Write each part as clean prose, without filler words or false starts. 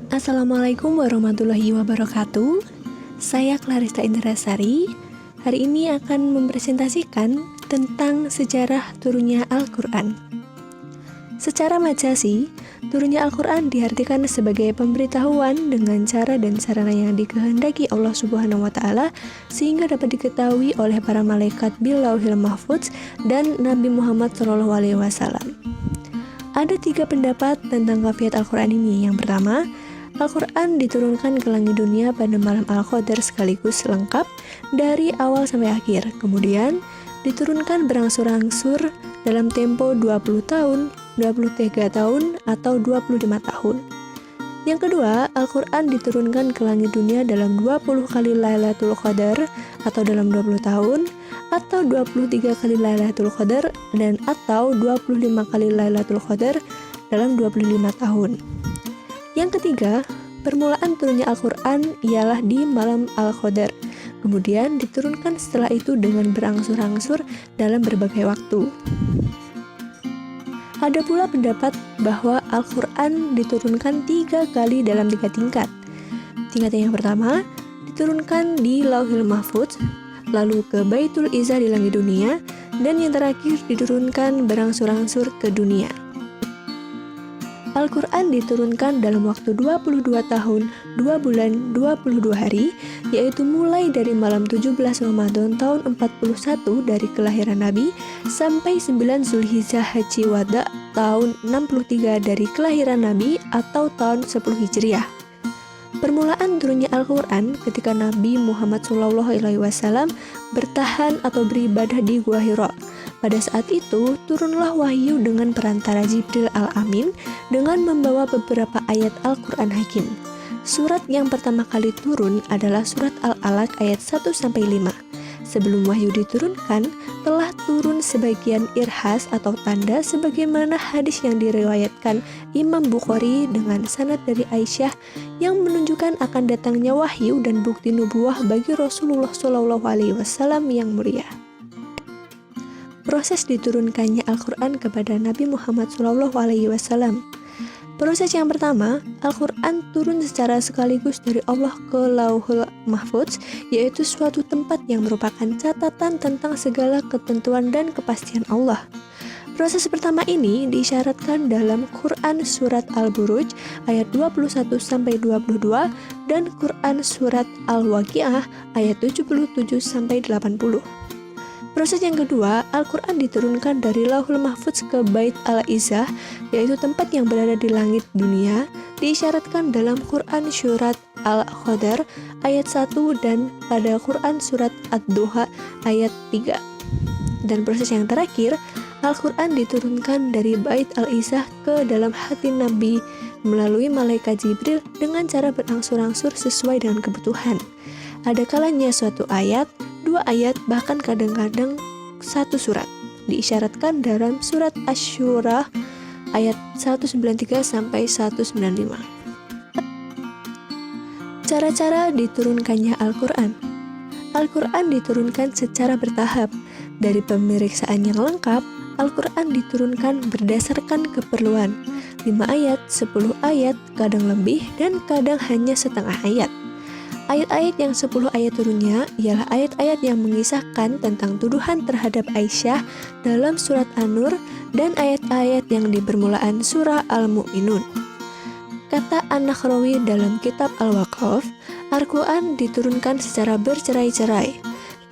Assalamualaikum warahmatullahi wabarakatuh. Saya Clarissa Indrasari. Hari ini akan mempresentasikan tentang sejarah turunnya Al-Quran. Secara majazi, turunnya Al-Quran diartikan sebagai pemberitahuan dengan cara dan sarana yang dikehendaki Allah Subhanahu wa Ta'ala, sehingga dapat diketahui oleh para malaikat bil Lauhil Mahfudz dan Nabi Muhammad SAW. Ada 3 pendapat tentang kafiat Al-Quran ini. Yang pertama, Al-Quran diturunkan ke langit dunia pada malam Al-Qadar sekaligus lengkap dari awal sampai akhir. Kemudian diturunkan berangsur-angsur dalam tempo 20 tahun, 23 tahun, atau 25 tahun. Yang kedua, Al-Quran diturunkan ke langit dunia dalam 20 kali Lailatul Qadar atau dalam 20 tahun, atau 23 kali Lailatul Qadar, dan atau 25 kali Lailatul Qadar dalam 25 tahun. Yang ketiga, permulaan turunnya Al-Quran ialah di malam Al-Qadar. Kemudian diturunkan setelah itu dengan berangsur-angsur dalam berbagai waktu. Ada pula pendapat bahwa Al-Quran diturunkan 3 kali dalam 3 tingkat. Tingkat yang pertama diturunkan di Lauhil Mahfudz, lalu ke Baitul Izzah di langit dunia, dan yang terakhir diturunkan berangsur-angsur ke dunia. Al-Quran diturunkan dalam waktu 22 tahun, 2 bulan, 22 hari, yaitu mulai dari malam 17 Ramadan tahun 41 dari kelahiran Nabi sampai 9 Zulhijjah Haji Wada tahun 63 dari kelahiran Nabi atau tahun 10 Hijriah. Permulaan turunnya Al-Quran ketika Nabi Muhammad SAW bertahan atau beribadah di Gua Hira. Pada saat itu, turunlah wahyu dengan perantara Jibril Al-Amin dengan membawa beberapa ayat Al-Quran Hakim. Surat yang pertama kali turun adalah surat Al-Alaq ayat 1-5. Sebelum wahyu diturunkan, telah turun sebagian irhas atau tanda sebagaimana hadis yang diriwayatkan Imam Bukhari dengan sanad dari Aisyah yang menunjukkan akan datangnya wahyu dan bukti nubuwah bagi Rasulullah SAW yang mulia. Proses diturunkannya Al-Quran kepada Nabi Muhammad SAW. Proses yang pertama, Al-Quran turun secara sekaligus dari Allah ke Lauhul Mahfudz, yaitu suatu tempat yang merupakan catatan tentang segala ketentuan dan kepastian Allah. Proses pertama ini diisyaratkan dalam Quran Surat Al-Buruj ayat 21-22 dan Quran Surat Al-Waqiah ayat 77-80. Proses yang kedua, Al-Quran diturunkan dari Lauhul Mahfudz ke Bait Al-Izzah, yaitu tempat yang berada di langit dunia, diisyaratkan dalam Quran Surat Al-Qadar ayat 1 dan pada Quran Surat Ad-Duha ayat 3. Dan proses yang terakhir, Al-Quran diturunkan dari Bait Al-Izzah ke dalam hati Nabi melalui malaikat Jibril dengan cara berangsur-angsur sesuai dengan kebutuhan. Ada kalanya suatu ayat, 2 ayat, bahkan kadang-kadang 1 surat. Diisyaratkan dalam surat Asy-Syura ayat 193-195. Cara-cara diturunkannya Al-Quran. Al-Quran diturunkan secara bertahap. Dari pemeriksaan yang lengkap, Al-Quran diturunkan berdasarkan keperluan. 5 ayat, 10 ayat, kadang lebih, dan kadang hanya setengah ayat. Ayat-ayat yang 10 ayat turunnya ialah ayat-ayat yang mengisahkan tentang tuduhan terhadap Aisyah dalam surat An-Nur dan ayat-ayat yang di permulaan surah Al-Mu'minun. Kata An-Nakhrawi dalam kitab Al-Waqaf, Al-Quran diturunkan secara bercerai-cerai.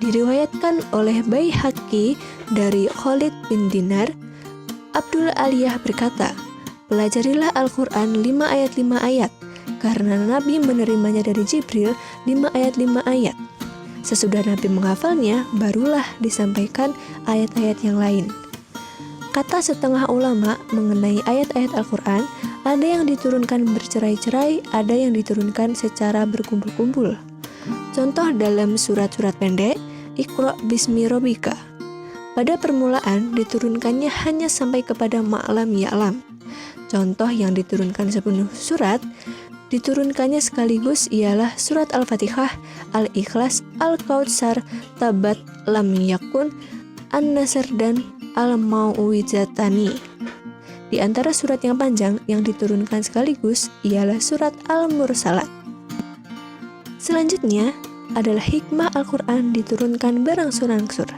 Diriwayatkan oleh Baihaqi dari Khalid bin Dinar, Abdul Aliyah berkata, "Pelajarilah Al-Quran 5 ayat 5 ayat. Karena Nabi menerimanya dari Jibril 5 ayat 5 ayat. Sesudah Nabi menghafalnya, barulah disampaikan ayat-ayat yang lain." Kata setengah ulama mengenai ayat-ayat Al-Quran, ada yang diturunkan bercerai-cerai, ada yang diturunkan secara berkumpul-kumpul. Contoh dalam surat-surat pendek, Iqra bismi rabbika. Pada permulaan diturunkannya hanya sampai kepada ma'lam ya'lam. Contoh yang diturunkan sepenuh surat, diturunkannya sekaligus ialah surat Al-Fatihah, Al-Ikhlas, Al-Kautsar, Tabat, Lam Yakun, An-Nasr, dan Al-Mau'izatani. Di antara surat yang panjang yang diturunkan sekaligus ialah surat Al-Mursalat. Selanjutnya adalah hikmah Al-Quran diturunkan berangsur-angsur.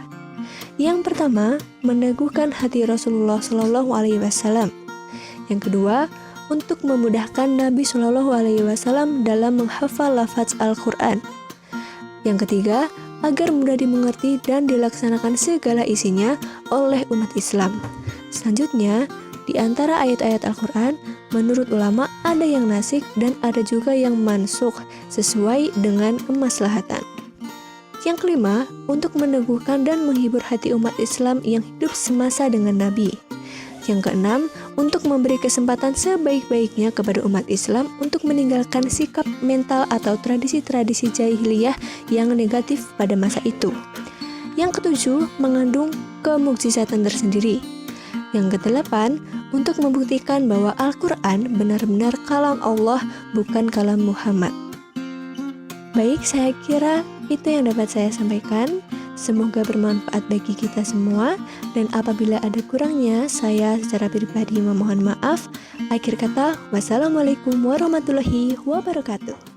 Yang pertama, meneguhkan hati Rasulullah SAW. Yang kedua, untuk memudahkan Nabi SAW dalam menghafal lafaz Al-Quran. Yang ketiga, agar mudah dimengerti dan dilaksanakan segala isinya oleh umat Islam. Selanjutnya, di antara ayat-ayat Al-Quran, menurut ulama ada yang nasik dan ada juga yang mansukh sesuai dengan kemaslahatan. Yang kelima, untuk meneguhkan dan menghibur hati umat Islam yang hidup semasa dengan Nabi. Yang keenam, untuk memberi kesempatan sebaik-baiknya kepada umat Islam untuk meninggalkan sikap mental atau tradisi-tradisi jahiliyah yang negatif pada masa itu. Yang ketujuh, mengandung kemukjizatan tersendiri. Yang kedelapan, untuk membuktikan bahwa Al-Quran benar-benar kalam Allah, bukan kalam Muhammad. Baik, saya kira itu yang dapat saya sampaikan. Semoga bermanfaat bagi kita semua, dan apabila ada kurangnya, saya secara pribadi memohon maaf. Akhir kata, wassalamualaikum warahmatullahi wabarakatuh.